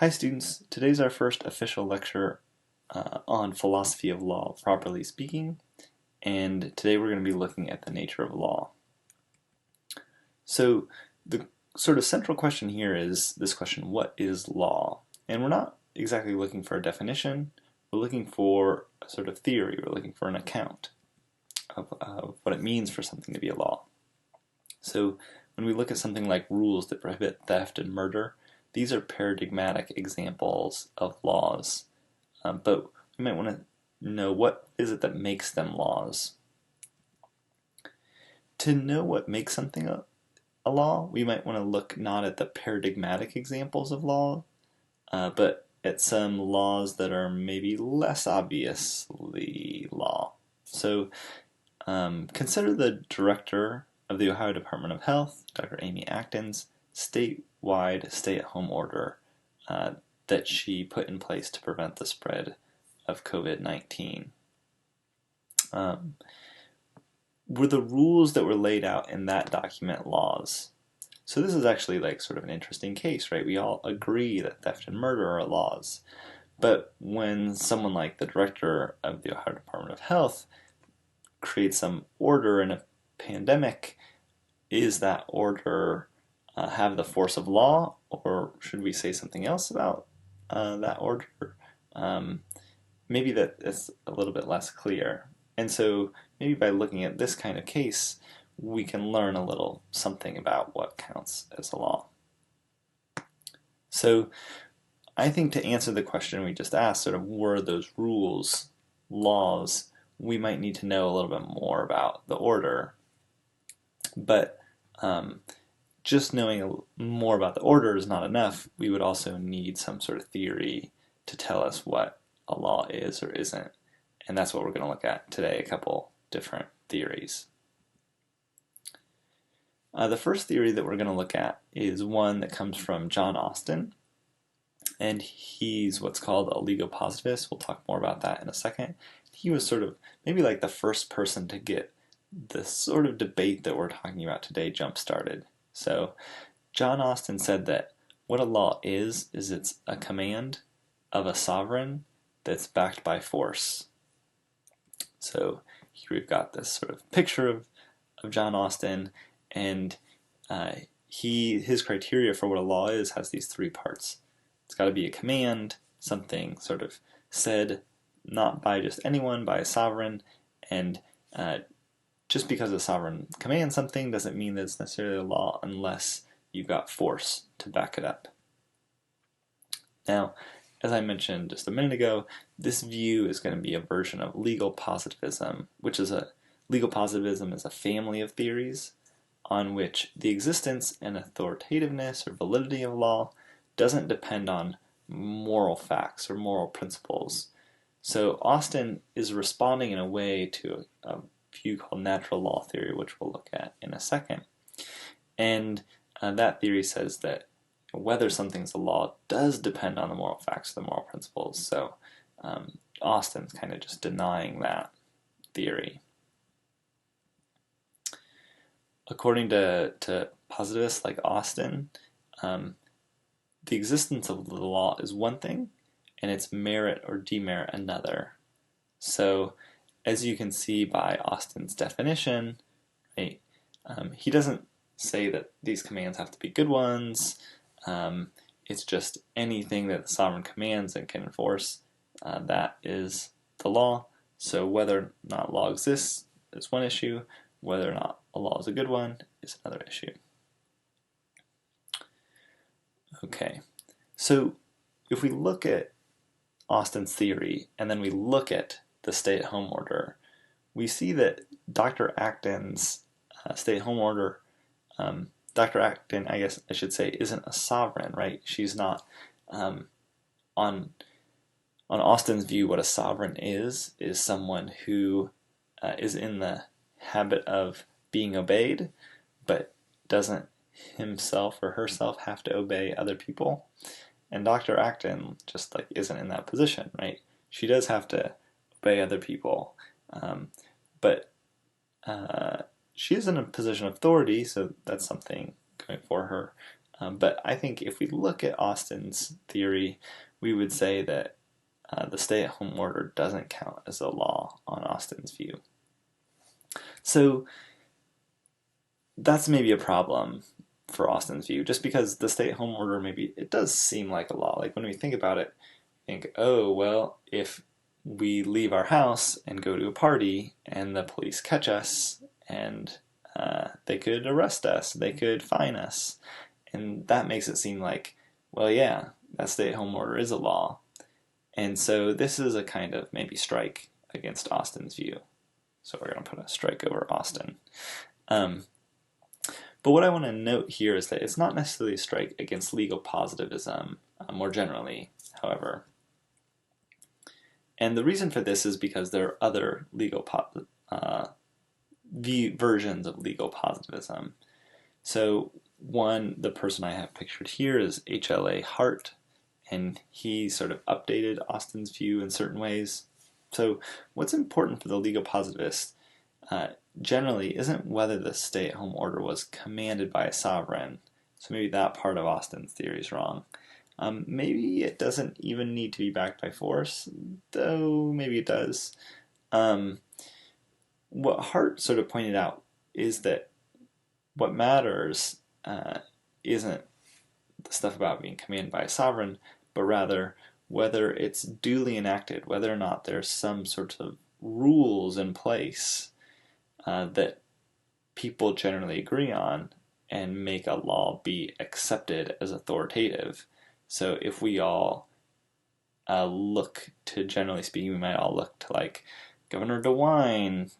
Hi students, today's our first official lecture on philosophy of law, properly speaking, and today we're going to be looking at the nature of law. So the sort of central question here is this question, what is law? And we're not exactly looking for a definition, we're looking for a sort of theory, we're looking for an account of what it means for something to be a law. So when we look at something like rules that prohibit theft and murder, these are paradigmatic examples of laws, but we might want to know what is it that makes them laws. To know what makes something a law, we might want to look not at the paradigmatic examples of law, but at some laws that are maybe less obviously law. So consider the director of the Ohio Department of Health, Dr. Amy Acton's statewide stay-at-home order that she put in place to prevent the spread of COVID-19. Were the rules that were laid out in that document laws? So this is actually like sort of an interesting case, right? We all agree that theft and murder are laws, but when someone like the director of the Ohio Department of Health creates some order in a pandemic, is that order have the force of law, or should we say something else about that order? Maybe that is a little bit less clear. And so maybe by looking at this kind of case, we can learn a little something about what counts as a law. So I think to answer the question we just asked, sort of were those rules laws, we might need to know a little bit more about the order. But just knowing more about the order is not enough. We would also need some sort of theory to tell us what a law is or isn't. And that's what we're going to look at today, a couple different theories. The first theory that we're going to look at is one that comes from John Austin, and he's what's called a legal positivist. We'll talk more about that in a second. He was sort of maybe like the first person to get the sort of debate that we're talking about today jump-started. So John Austin said that what a law is it's a command of a sovereign that's backed by force. So here we've got this sort of picture of John Austin, and his criteria for what a law is has these three parts. It's got to be a command, something sort of said not by just anyone, by a sovereign, and just because a sovereign commands something doesn't mean that it's necessarily a law unless you've got force to back it up. Now, as I mentioned just a minute ago, this view is going to be a version of legal positivism, legal positivism is a family of theories on which the existence and authoritativeness or validity of law doesn't depend on moral facts or moral principles. So Austin is responding in a way to a view called natural law theory, which we'll look at in a second. And that theory says that whether something's a law does depend on the moral facts or the moral principles. So Austin's kind of just denying that theory. According to positivists like Austin, the existence of the law is one thing, and its merit or demerit another. So as you can see by Austin's definition, right, he doesn't say that these commands have to be good ones. It's just anything that the sovereign commands and can enforce, that is the law. So whether or not law exists is one issue, whether or not a law is a good one is another issue. Okay, so if we look at Austin's theory and then we look at the stay-at-home order, we see that Dr. Acton's stay-at-home order, Dr. Acton, I guess I should say, isn't a sovereign, right? She's not, on Austin's view, what a sovereign is someone who is in the habit of being obeyed, but doesn't himself or herself have to obey other people. And Dr. Acton just like isn't in that position, right? She does have to obey other people, but she is in a position of authority, so that's something going for her. But I think if we look at Austin's theory, we would say that the stay-at-home order doesn't count as a law on Austin's view. So that's maybe a problem for Austin's view, just because the stay-at-home order, maybe it does seem like a law. Like when we think about it, think, oh, well, if we leave our house and go to a party and the police catch us and they could arrest us, they could fine us. And that makes it seem like, well, yeah, that stay-at-home order is a law. And so this is a kind of maybe strike against Austin's view. So we're going to put a strike over Austin. But what I want to note here is that it's not necessarily a strike against legal positivism more generally, however. And the reason for this is because there are other legal versions of legal positivism. So one, the person I have pictured here is H.L.A. Hart, and he sort of updated Austin's view in certain ways. So what's important for the legal positivist generally isn't whether the stay-at-home order was commanded by a sovereign. So maybe that part of Austin's theory is wrong. Maybe it doesn't even need to be backed by force, though maybe it does. What Hart sort of pointed out is that what matters isn't the stuff about being commanded by a sovereign, but rather whether it's duly enacted, whether or not there's some sort of rules in place that people generally agree on and make a law be accepted as authoritative. So if we all look to, generally speaking, we might all look to like Governor DeWine,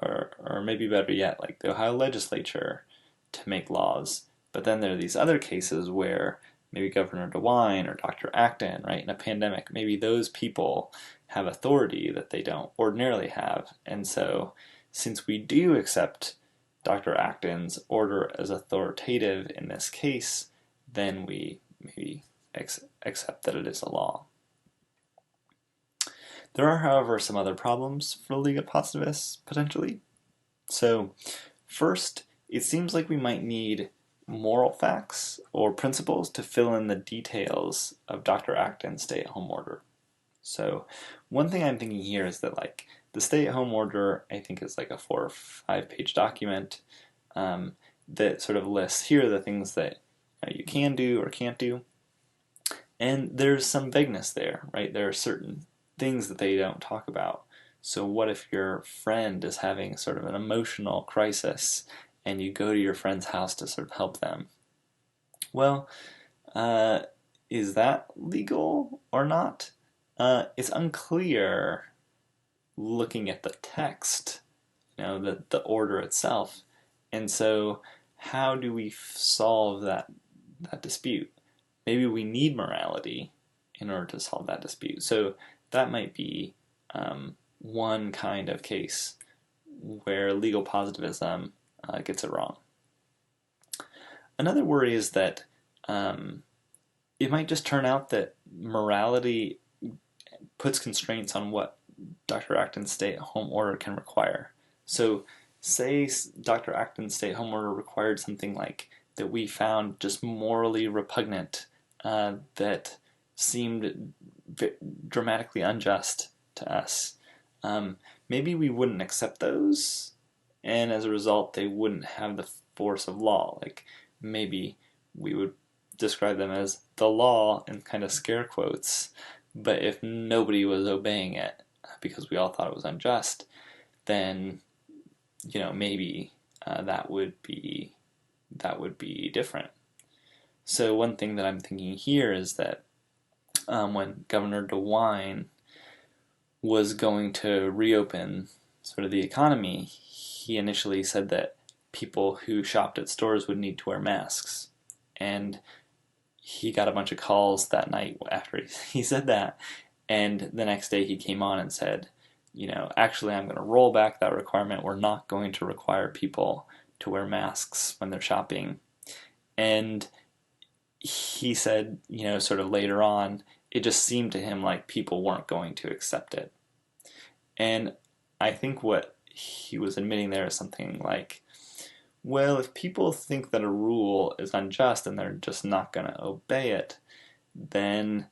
or maybe better yet, like the Ohio legislature to make laws. But then there are these other cases where maybe Governor DeWine or Dr. Acton, right, in a pandemic, maybe those people have authority that they don't ordinarily have. And so since we do accept Dr. Acton's order as authoritative in this case, then we maybe accept that it is a law. There are, however, some other problems for legal positivists, potentially. So, first, it seems like we might need moral facts or principles to fill in the details of Dr. Acton's stay-at-home order. So, one thing I'm thinking here is that, like, the stay-at-home order, I think, is like a 4 or 5 page document that sort of lists, here are the things that you can do or can't do. And there's some vagueness there, right? There are certain things that they don't talk about. So what if your friend is having sort of an emotional crisis and you go to your friend's house to sort of help them? Well, is that legal or not? It's unclear looking at the text, the order itself. And so how do we solve that dispute? Maybe we need morality in order to solve that dispute. So that might be one kind of case where legal positivism gets it wrong. Another worry is that it might just turn out that morality puts constraints on what Dr. Acton's stay-at-home order can require. So say Dr. Acton's stay-at-home order required something like that we found just morally repugnant, that seemed dramatically unjust to us. Maybe we wouldn't accept those, and as a result they wouldn't have the force of law. Like maybe we would describe them as the law in kind of scare quotes, but if nobody was obeying it because we all thought it was unjust, then maybe that would be different. So one thing that I'm thinking here is that when Governor DeWine was going to reopen sort of the economy, he initially said that people who shopped at stores would need to wear masks. And he got a bunch of calls that night after he said that. And the next day he came on and said, actually I'm going to roll back that requirement. We're not going to require people to wear masks when they're shopping. And he said, sort of later on, it just seemed to him like people weren't going to accept it. And I think what he was admitting there is something like, well, if people think that a rule is unjust and they're just not going to obey it, then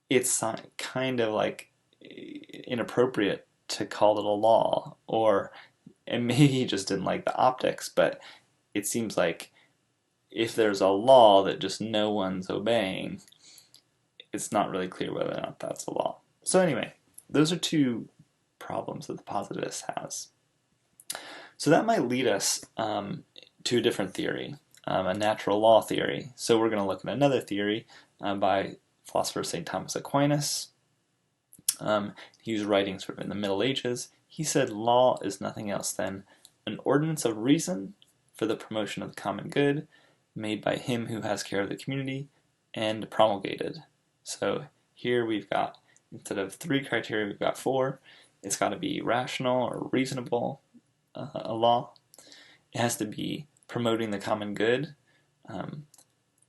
it's kind of like inappropriate to call it a law. Or, and maybe he just didn't like the optics, but it seems like if there's a law that just no one's obeying, it's not really clear whether or not that's a law. So anyway, those are two problems that the positivist has. So that might lead us to a different theory, a natural law theory. So we're going to look at another theory by philosopher St. Thomas Aquinas. He was writing sort of in the Middle Ages. He said law is nothing else than an ordinance of reason for the promotion of the common good, made by him who has care of the community, and promulgated. So here we've got, instead of 3 criteria, we've got 4. It's got to be rational or reasonable, a law. It has to be promoting the common good.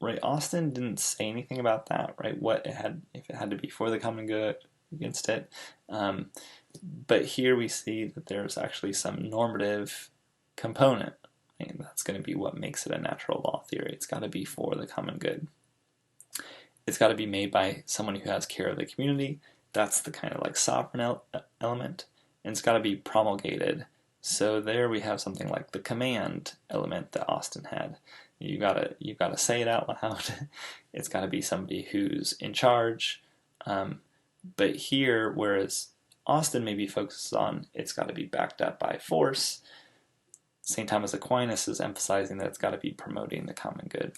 Right, Austin didn't say anything about that, right? What it had, if it had to be for the common good, against it. But here we see that there's actually some normative component. And that's going to be what makes it a natural law theory. It's got to be for the common good. It's got to be made by someone who has care of the community. That's the kind of like sovereign element. And it's got to be promulgated. So there we have something like the command element that Austin had. You gotta say it out loud. It's got to be somebody who's in charge. But here, whereas Austin maybe focuses on it's got to be backed up by force, St. Thomas Aquinas is emphasizing that it's got to be promoting the common good.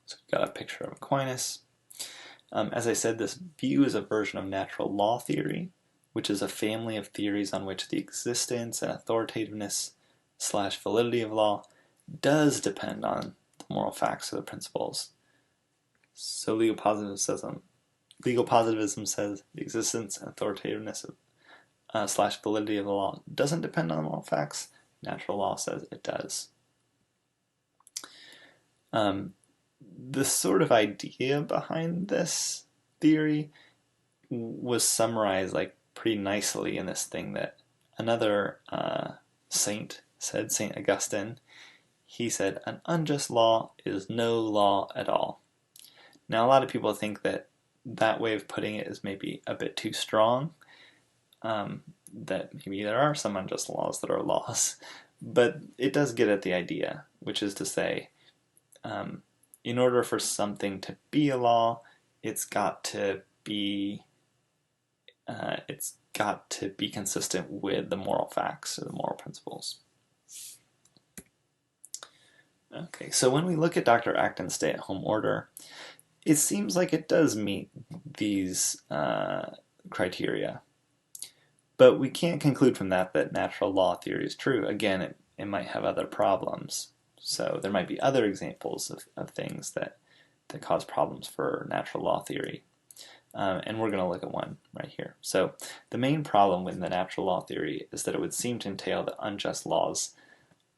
So we've got a picture of Aquinas. As I said, this view is a version of natural law theory, which is a family of theories on which the existence and authoritativeness / validity of law does depend on the moral facts or the principles. So legal positivism says the existence and authoritativeness of / validity of the law doesn't depend on moral facts. Natural law says it does. The sort of idea behind this theory was summarized like pretty nicely in this thing that another saint said, St. Augustine. He said, an unjust law is no law at all. Now, a lot of people think that that way of putting it is maybe a bit too strong, that maybe there are some unjust laws that are laws, but it does get at the idea, which is to say, in order for something to be a law, it's got to be consistent with the moral facts or the moral principles. Okay, so when we look at Dr. Acton's stay-at-home order, it seems like it does meet these criteria. But we can't conclude from that natural law theory is true. Again, it might have other problems. So there might be other examples of things that cause problems for natural law theory. And we're going to look at one right here. So the main problem with the natural law theory is that it would seem to entail that unjust laws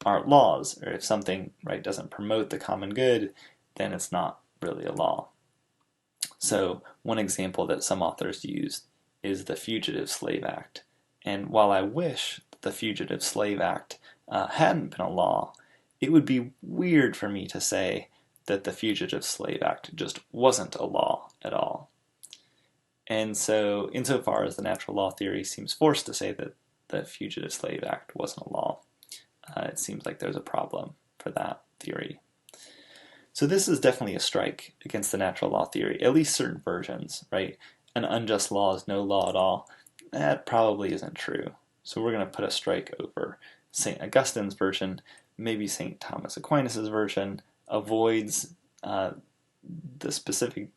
aren't laws, or if something doesn't promote the common good, then it's not really a law. So one example that some authors used is the Fugitive Slave Act. And while I wish the Fugitive Slave Act hadn't been a law, it would be weird for me to say that the Fugitive Slave Act just wasn't a law at all. And so, insofar as the natural law theory seems forced to say that the Fugitive Slave Act wasn't a law, it seems like there's a problem for that theory. So this is definitely a strike against the natural law theory, at least certain versions, right? An unjust law is no law at all. That probably isn't true. So we're going to put a strike over St. Augustine's version. Maybe St. Thomas Aquinas' version avoids this specific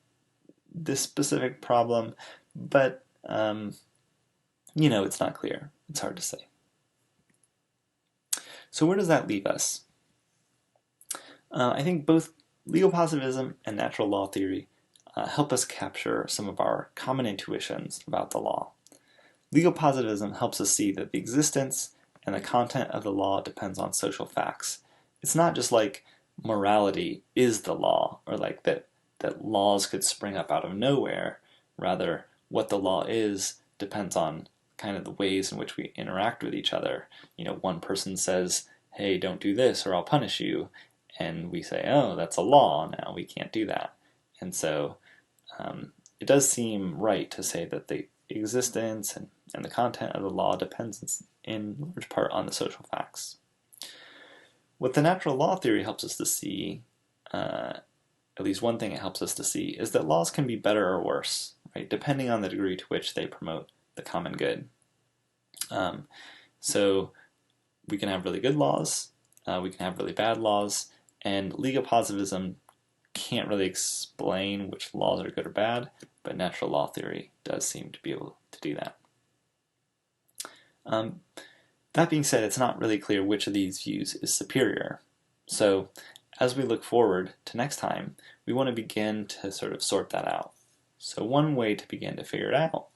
problem, but it's not clear. It's hard to say. So where does that leave us? I think both legal positivism and natural law theory help us capture some of our common intuitions about the law. Legal positivism helps us see that the existence and the content of the law depends on social facts. It's not just like morality is the law, or like that laws could spring up out of nowhere. Rather, what the law is depends on kind of the ways in which we interact with each other. One person says, hey, don't do this or I'll punish you. And we say, oh, that's a law now, we can't do that. And so it does seem right to say that the existence and the content of the law depends in large part on the social facts. What the natural law theory helps us to see, at least one thing it helps us to see, is that laws can be better or worse, right, depending on the degree to which they promote the common good. So we can have really good laws, we can have really bad laws, and legal positivism can't really explain which laws are good or bad, but natural law theory does seem to be able to do that. That being said, it's not really clear which of these views is superior. So as we look forward to next time, we want to begin to sort of sort that out. So one way to begin to figure it out,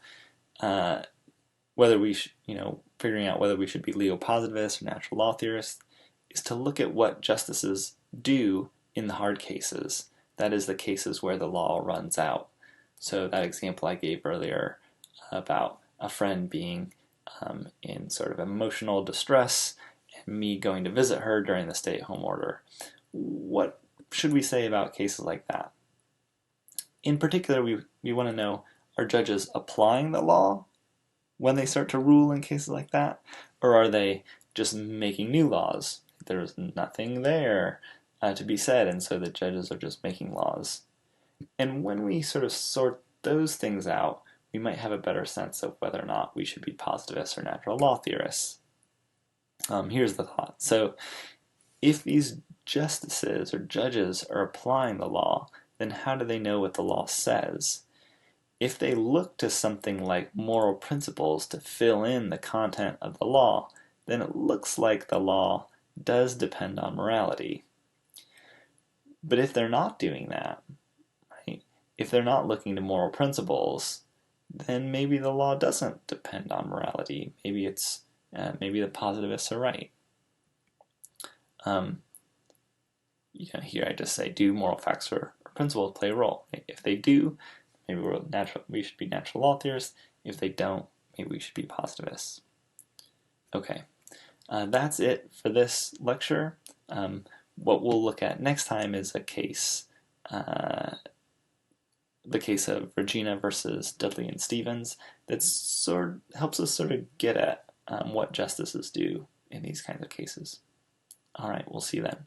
figuring out whether we should be legal positivists or natural law theorists, is to look at what justices do in the hard cases. That is, the cases where the law runs out. So that example I gave earlier about a friend being in sort of emotional distress and me going to visit her during the stay-at-home order. What should we say about cases like that? In particular, we want to know, are judges applying the law when they start to rule in cases like that? Or are they just making new laws? There's nothing there to be said, and so the judges are just making laws. And when we sort of sort those things out, we might have a better sense of whether or not we should be positivists or natural law theorists. Here's the thought. So if these justices or judges are applying the law, then how do they know what the law says? If they look to something like moral principles to fill in the content of the law, then it looks like the law does depend on morality. But if they're not doing that, right, if they're not looking to moral principles, then maybe the law doesn't depend on morality. Maybe the positivists are right. Here I just say, do moral facts or principles play a role? If they do, maybe we should be natural law theorists. If they don't, maybe we should be positivists. Okay, that's it for this lecture. What we'll look at next time is a case, the case of Regina versus Dudley and Stevens, that helps us sort of get at what justices do in these kinds of cases. All right, we'll see you then.